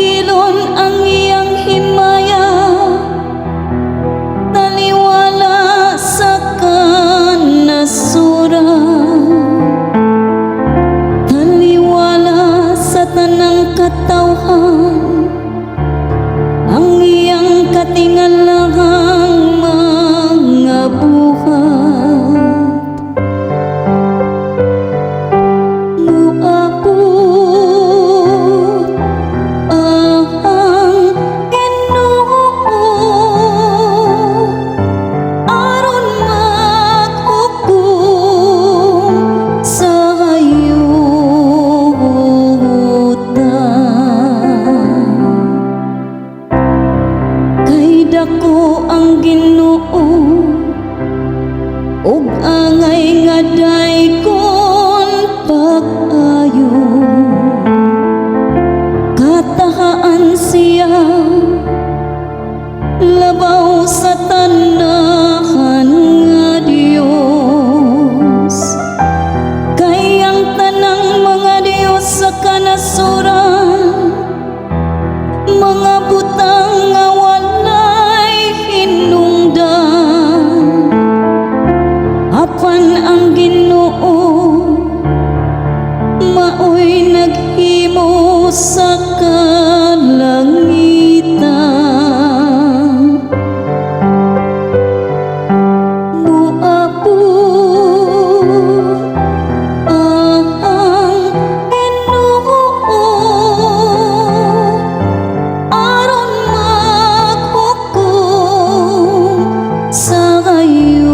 kilon ang iyang himaya, taliwala sa kanasura, taliwala sa tanang katawhan, ang iyang katingalahang mga buhat. Muabot ang Ginoo aron maghukom sa hayutan. Kay dako ang Ginoo ug angay nga daykon pag-ayo, katahaan siya labaw sa tanahan nga Dios. Kay ang tanang mga Dios sa kanasuran, mga butang nga walay hinungdan, apan ang Ginoo maoy naghimo sa kalangitan. Muabot ang Ginoo aron maghukom sa hayutan.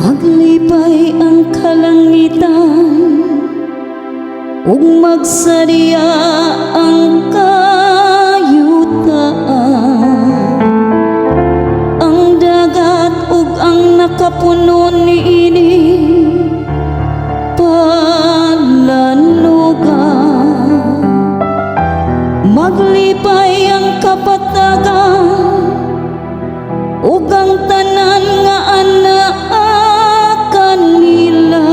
Maglipay ang kalangitan ug magsariya ang kayutaan, ang dagat ug ang nakapuno niini palanugan. Maglipay ang kapatagan ug ang tanan nga anaa kanila,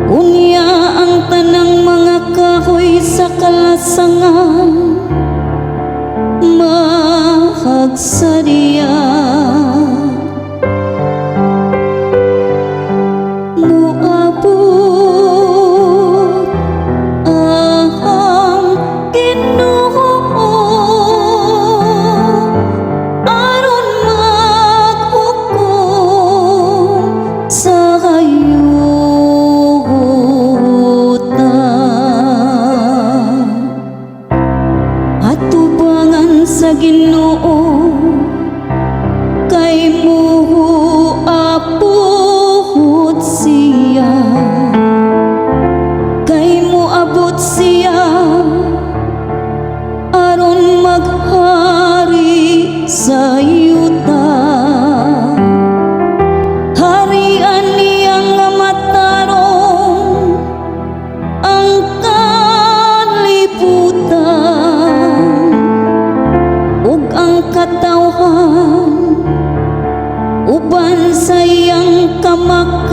unya ang tanang mga kahoy sa kalasangan mahagsariya. Muabot ang Ginoo aron maghukom sa hayutan. Atubangan sa Ginoo kay muabot siya, kay muabot siya aron maghari sa yuta. Harian niyang nga matarong ang kalibutan ug ang katawhan uban sa iyang kamak